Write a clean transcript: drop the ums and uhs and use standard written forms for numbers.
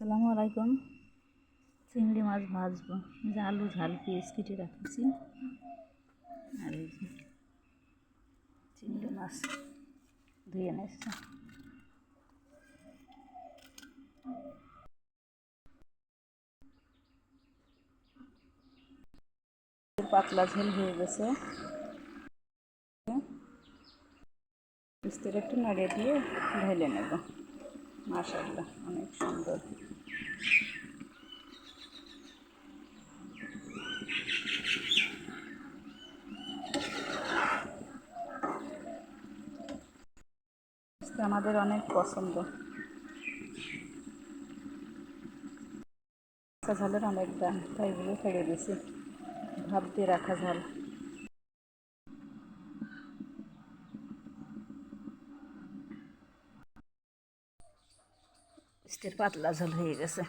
আসসালামু আলাইকুম। চিংড়ি মাছ ভাজবো, যে আলু ঝাল পেঁয়াজ কেটে রাখছি। আর এই যে চিংড়ি মাছ ধুয়ে নিচ্ছি। পাতলা ঝোল হয়ে গেছে, মিস্ত্রি একটু নাড়িয়ে দিয়ে ঢেলে নেব। মাশাআল্লাহ, অনেক সুন্দর। আমাদের অনেক পছন্দ, ঝালের অনেক দাম, তাই এগুলো ফেলে দিয়েছি। ভাপ দিয়ে রাখা ঝাল। পাতলা ঝোল হয়ে গেছে।